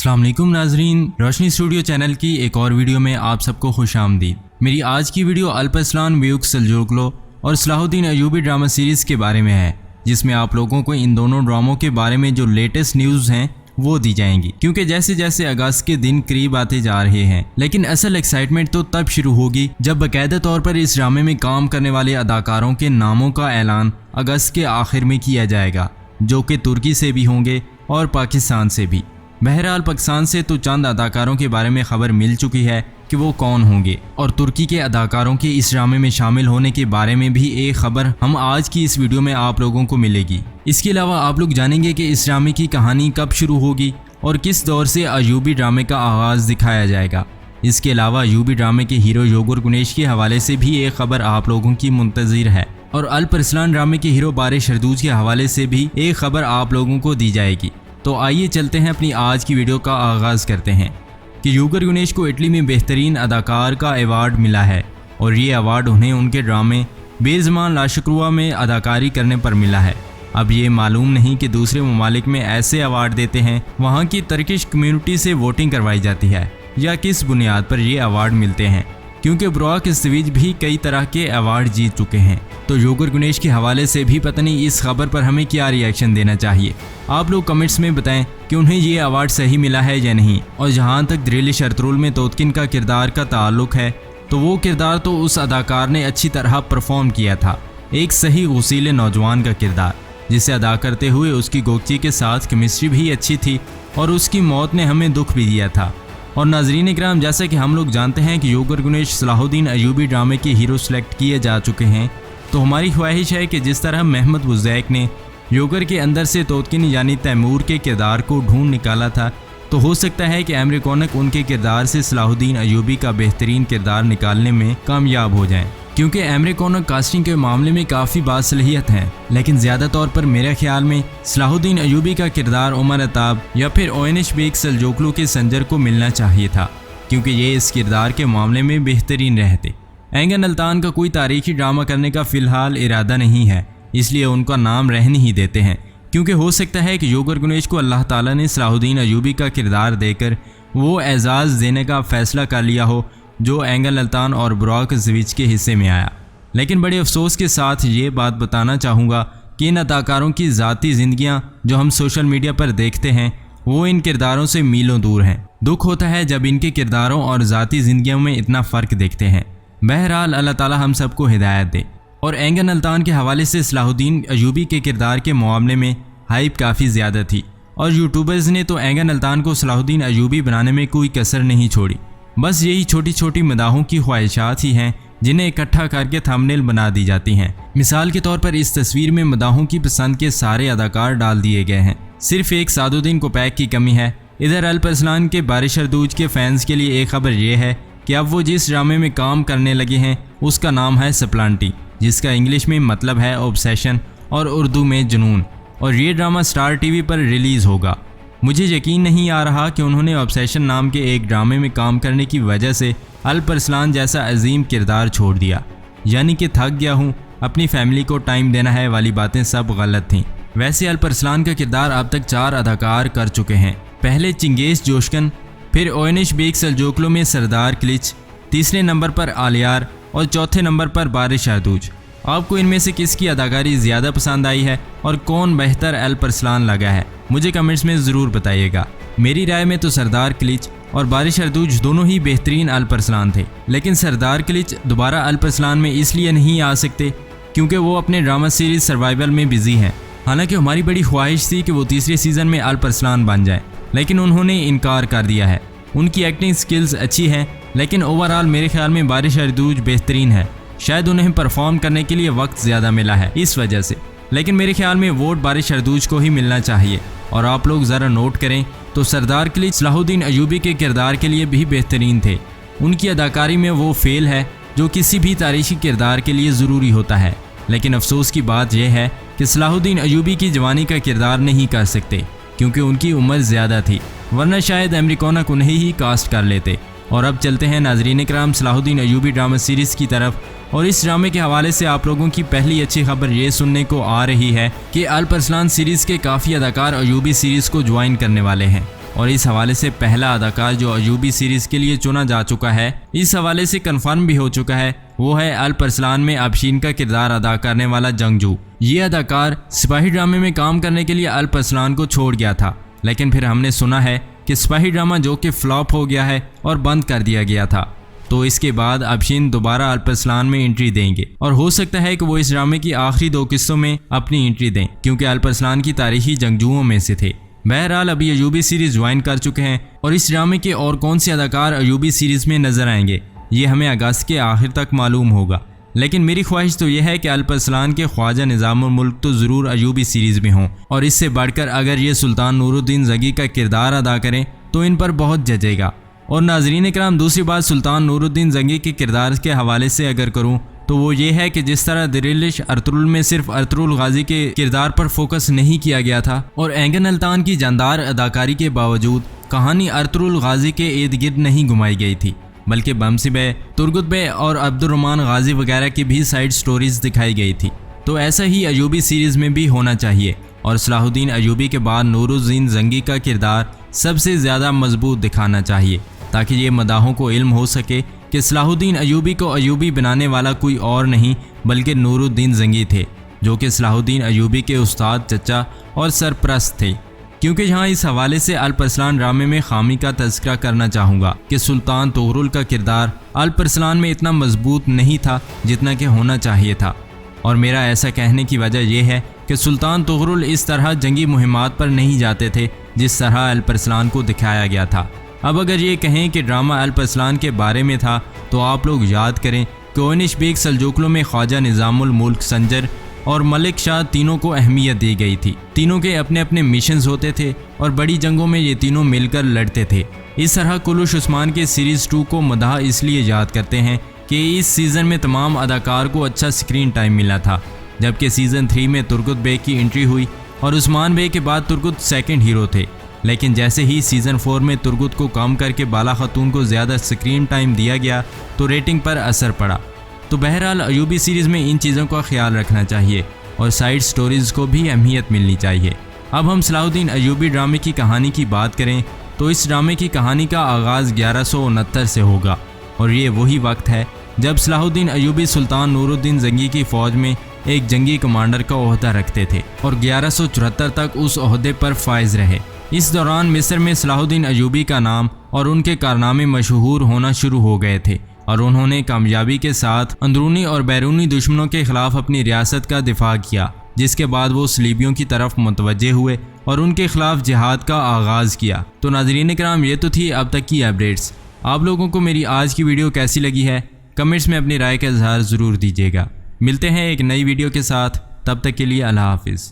अस्सलाम वालेकुम नाजरीन, रोशनी स्टूडियो चैनल की एक और वीडियो में आप सबको खुश आमदीद। मेरी आज की वीडियो अल्परस्लान बेयुक सल्जोकलो और सलाहुद्दीन अयूबी ड्रामा सीरीज़ के बारे में है, जिसमें आप लोगों को इन दोनों ड्रामों के बारे में जो लेटेस्ट न्यूज़ हैं वो दी जाएंगी, क्योंकि जैसे जैसे अगस्त के दिन करीब आते जा रहे हैं। लेकिन असल एक्साइटमेंट तो तब शुरू होगी जब बाकायदा तौर पर इस ड्रामे में काम करने वाले अदाकारों के नामों का ऐलान अगस्त के आखिर में किया जाएगा, जो कि तुर्की से भी होंगे और पाकिस्तान से भी। बहरहाल पाकिस्तान से तो चंद अदाकारों के बारे में खबर मिल चुकी है कि वो कौन होंगे, और तुर्की के अदाकारों के इस ड्रामे में शामिल होने के बारे में भी एक खबर हम आज की इस वीडियो में आप लोगों को मिलेगी। इसके अलावा आप लोग जानेंगे कि इस ड्रामे की कहानी कब शुरू होगी और किस दौर से अयूबी ड्रामे का आगाज़ दिखाया जाएगा। इसके अलावा अयूबी ड्रामे के हीरो योगर गुनेश के हवाले से भी एक खबर आप लोगों की मुंतज़िर है, और अल्परस्लान ड्रामे के हीरो बारिश हरदूज के हवाले से भी एक खबर आप लोगों को दी जाएगी। तो आइए चलते हैं अपनी आज की वीडियो का आगाज़ करते हैं कि योगर गुनेश को इटली में बेहतरीन अदाकार का अवार्ड मिला है, और ये अवार्ड उन्हें उनके ड्रामे बेज़मान लाशक्रुआ में अदाकारी करने पर मिला है। अब ये मालूम नहीं कि दूसरे ममालिक में ऐसे अवार्ड देते हैं वहाँ की तर्किश कम्युनिटी से वोटिंग करवाई जाती है या किस बुनियाद पर ये अवार्ड मिलते हैं, क्योंकि ब्रॉक इस्तवीज भी कई तरह के अवार्ड जीत चुके हैं। तो योगर गुनेश के हवाले से भी पता नहीं इस खबर पर हमें क्या रिएक्शन देना चाहिए। आप लोग कमेंट्स में बताएं कि उन्हें ये अवार्ड सही मिला है या नहीं। और जहां तक द्रिलिश अर्तुगरुल में तोतकिन का किरदार का ताल्लुक है, तो वो किरदार तो उस अदाकार ने अच्छी तरह परफॉर्म किया था, एक सही गसीले नौजवान का किरदार, जिसे अदा करते हुए उसकी गोगची के साथ केमिस्ट्री भी अच्छी थी, और उसकी मौत ने हमें दुख भी दिया था। और नाजरीन इकराम, जैसा कि हम लोग जानते हैं कि योगर गुनेश सलाहुद्दीन अयूबी ड्रामे के हीरो सेलेक्ट किए जा चुके हैं, तो हमारी ख्वाहिश है कि जिस तरह महमद बुज़ैक ने योगर के अंदर से तोतकिन यानी तैमूर के किरदार को ढूंढ निकाला था, तो हो सकता है कि एमरे कोनक उनके किरदार से सलाहुद्दीन अयूबी का बेहतरीन किरदार निकालने में कामयाब हो जाएं, क्योंकि एमरे कोनक कास्टिंग के मामले में काफ़ी बासलाहियत हैं। लेकिन ज़्यादा तौर पर मेरे ख्याल में सलाहुद्दीन अयूबी का किरदार उमर अताब या फिर ओयनिश बेग सल्जोकलो के संजर को मिलना चाहिए था, क्योंकि ये इस किरदार के मामले में बेहतरीन रहते। एंगन अल्तान का कोई तारीखी ड्रामा करने का फ़िलहाल इरादा नहीं है, इसलिए उनका नाम रहने ही देते हैं, क्योंकि हो सकता है कि योगर गुनेश को अल्लाह ताला ने सलाहुद्दीन अयूबी का किरदार देकर वो एजाज़ देने का फ़ैसला कर लिया हो जो एंगन अल्तान और ब्रॉक इस्तवीज के हिस्से में आया। लेकिन बड़े अफसोस के साथ ये बात बताना चाहूँगा कि इन अदाकारों की ज़ाती ज़िंदगियाँ जो हम सोशल मीडिया पर देखते हैं वो इन किरदारों से मीलों दूर हैं। दुख होता है जब इनके किरदारों और ज़ाती ज़िंदगियों में इतना फ़र्क देखते हैं। बहरहाल अल्लाह ताला हम सबको हिदायत दे। और एंगन अल्तान के हवाले से सलाहुद्दीन अयूबी के किरदार के मामले में हाइप काफ़ी ज़्यादा थी, और यूट्यूबर्स ने तो एंगन अल्तान को सलाहुद्दीन अयूबी बनाने में कोई कसर नहीं छोड़ी। बस यही छोटी छोटी मदाहों की ख्वाहिशात ही हैं जिन्हें इकट्ठा करके थंबनेल बना दी जाती हैं। मिसाल के तौर पर इस तस्वीर में मदाहों की पसंद के सारे अदाकार डाल दिए गए हैं, सिर्फ एक सादुद्दीन कोपैक की कमी है। इधर अल्परस्लान के बारिश हरदूज के फैंस के लिए एक खबर यह है कि अब वो जिस ड्रामे में काम करने लगे हैं उसका नाम है सप्लांटी, जिसका इंग्लिश में मतलब है ऑब्सेशन और उर्दू में जुनून, और ये ड्रामा स्टार टीवी पर रिलीज़ होगा। मुझे यकीन नहीं आ रहा कि उन्होंने ऑब्सेशन नाम के एक ड्रामे में काम करने की वजह से अल्परस्लान जैसा अजीम किरदार छोड़ दिया, यानी कि थक गया हूँ, अपनी फैमिली को टाइम देना है वाली बातें सब गलत थीं। वैसे अल्परस्लान का किरदार अब तक 4 अदाकार कर चुके हैं। पहले चिंगेज़ जोशकन, फिर ओयनिश बेग सल्जोकलो में सरदार क्लिच, तीसरे नंबर पर आलियार और चौथे नंबर पर बारिश हरदूज। आपको इनमें से किसकी अदाकारी ज़्यादा पसंद आई है और कौन बेहतर अल्परस्लान लगा है, मुझे कमेंट्स में ज़रूर बताइएगा। मेरी राय में तो सरदार क्लिच और बारिश हरदूज दोनों ही बेहतरीन अल्परस्लान थे, लेकिन सरदार क्लिच दोबारा अल्परस्लान में इसलिए नहीं आ सकते क्योंकि वो अपने ड्रामा सीरीज़ सर्वाइवल में बिजी हैं। हालांकि हमारी बड़ी ख्वाहिश थी कि वो तीसरे सीज़न में अल्परस्लान बन जाए, लेकिन उन्होंने इनकार कर दिया है। उनकी एक्टिंग स्किल्स अच्छी हैं, लेकिन ओवरऑल मेरे ख्याल में बारिश हरदूज बेहतरीन है। शायद उन्हें परफॉर्म करने के लिए वक्त ज़्यादा मिला है इस वजह से, लेकिन मेरे ख्याल में वोट बारिश हरदूज को ही मिलना चाहिए। और आप लोग ज़रा नोट करें तो सरदार क्लिच सलाहुद्दीन अयूबी के किरदार के लिए भी बेहतरीन थे। उनकी अदाकारी में वो फेल है जो किसी भी तारीखी किरदार के लिए ज़रूरी होता है। लेकिन अफसोस की बात यह है कि सलाहुद्दीन अयूबी की जवानी का किरदार नहीं कर सकते, क्योंकि उनकी उम्र ज़्यादा थी, वरना शायद एमरे कोनक उन्हें ही कास्ट कर लेते। और अब चलते हैं नाजरीन इकराम सलाहुद्दीन अयूबी ड्रामा सीरीज़ की तरफ, और इस ड्रामे के हवाले से आप लोगों की पहली अच्छी खबर ये सुनने को आ रही है कि अल्परस्लान सीरीज़ के काफ़ी अदाकार अयूबी सीरीज़ को ज्वाइन करने वाले हैं। और इस हवाले से पहला अदाकार जो अयूबी सीरीज के लिए चुना जा चुका है, इस हवाले से कंफर्म भी हो चुका है, वो है अल्प अरसलान में अफशीन का किरदार अदा करने वाला जंगजू। ये अदाकार सिपाही ड्रामे में काम करने के लिए अल्प अरसलान को छोड़ गया था, लेकिन फिर हमने सुना है कि सिपाही ड्रामा जो कि फ्लॉप हो गया है और बंद कर दिया गया था, तो इसके बाद अफशीन दोबारा अल्प अरसलान में एंट्री देंगे और हो सकता है कि वो इस ड्रामे की आखिरी 2 किस्तों में अपनी एंट्री दें, क्योंकि अल्प अरसलान की तारीखी जंगजुओं में से थे। बहरहाल अभी अयूबी सीरीज ज्वाइन कर चुके हैं और इस ड्रामे के और कौन से अदाकार अयूबी सीरीज में नजर आएंगे ये हमें अगस्त के आखिर तक मालूम होगा। लेकिन मेरी ख्वाहिश तो यह है कि अल्प अरसलान के ख्वाजा निज़ामुल मुल्क तो ज़रूर अयूबी सीरीज़ में हों, और इससे बढ़कर अगर ये सुल्तान नूरुद्दीन ज़ंगी का किरदार अदा करें तो इन पर बहुत जचेगा। और नाज़रीन इकराम, दूसरी बात सुल्तान नूरुद्दीन ज़ंगी के किरदार के हवाले से अगर करूँ तो वो ये है कि जिस तरह दिरिलिश अर्तुरुल में सिर्फ अर्तुरुल गाजी के किरदार पर फोकस नहीं किया गया था और एंगन अल्तान की जानदार अदाकारी के बावजूद कहानी अर्तुरुल गाजी के इर्द गिर्द नहीं घुमाई गई थी, बल्कि बमसी बे, तुर्गुत बे और अब्दुर्रहमान गाजी वगैरह की भी साइड स्टोरीज दिखाई गई थी। तो ऐसा ही अयूबी सीरीज़ में भी होना चाहिए और सलाहुद्दीन अयूबी के बाद नूरुद्दीन ज़ंगी का किरदार सबसे ज़्यादा मजबूत दिखाना चाहिए, ताकि ये मदाहों को इल्म हो सके कि सलाहुद्दीन अयूबी को अयूबी बनाने वाला कोई और नहीं बल्कि नूरुद्दीन ज़ंगी थे, जो कि सलाहुद्दीन अयूबी के उस्ताद, चचा और सरप्रस्त थे। क्योंकि यहाँ इस हवाले से अल्प अरसलान ड्रामे में खामी का तज़किरा करना चाहूँगा कि सुल्तान तुगरुल का किरदार अल्प अरसलान में इतना मजबूत नहीं था जितना कि होना चाहिए था, और मेरा ऐसा कहने की वजह यह है कि सुल्तान तुगरुल इस तरह जंगी मुहिमात पर नहीं जाते थे जिस तरह अल्प अरसलान को दिखाया गया था। अब अगर ये कहें कि ड्रामा अल्प अरसलान के बारे में था तो आप लोग याद करें कि ओनिश बेग सल्जूकियों में ख्वाजा निज़ामुल मुल्क संजर और मलिक शाह तीनों को अहमियत दी गई थी। तीनों के अपने अपने मिशंस होते थे और बड़ी जंगों में ये तीनों मिलकर लड़ते थे। इस तरह कुलुश उस्मान के सीरीज़ 2 को मदाह इसलिए याद करते हैं कि इस सीज़न में तमाम अदाकार को अच्छा स्क्रीन टाइम मिला था, जबकि सीज़न 3 में तुर्गुत बेग की एंट्री हुई और उस्मान बेग के बाद तुर्गुत सेकंड हीरो थे। लेकिन जैसे ही सीज़न 4 में तुर्गुत को कम करके बाला खातून को ज़्यादा स्क्रीन टाइम दिया गया तो रेटिंग पर असर पड़ा। तो बहरहाल अयूबी सीरीज़ में इन चीज़ों का ख्याल रखना चाहिए और साइड स्टोरीज़ को भी अहमियत मिलनी चाहिए। अब हम सलाहुद्दीन अयूबी ड्रामे की कहानी की बात करें तो इस ड्रामे की कहानी का आगाज़ 1169 से होगा और ये वही वक्त है जब सलाहुद्दीन अयूबी सुल्तान नूरुद्दीन ज़ंगी की फ़ौज में एक जंगी कमांडर का ओहदा रखते थे और 1174 तक उस ओहदे पर फाइज रहे। इस दौरान मिस्र में सलाहुद्दीन अयूबी का नाम और उनके कारनामे मशहूर होना शुरू हो गए थे और उन्होंने कामयाबी के साथ अंदरूनी और बैरूनी दुश्मनों के खिलाफ अपनी रियासत का दिफा किया, जिसके बाद वो सलीबियों की तरफ मुतवज्जे हुए और उनके खिलाफ जिहाद का आगाज़ किया। तो नाज़रीन इकराम, ये तो थी अब तक की अपडेट्स। आप लोगों को मेरी आज की वीडियो कैसी लगी है कमेंट्स में अपनी राय का इजहार ज़रूर दीजिएगा। मिलते हैं एक नई वीडियो के साथ, तब तक के लिए अल्लाह हाफिज़।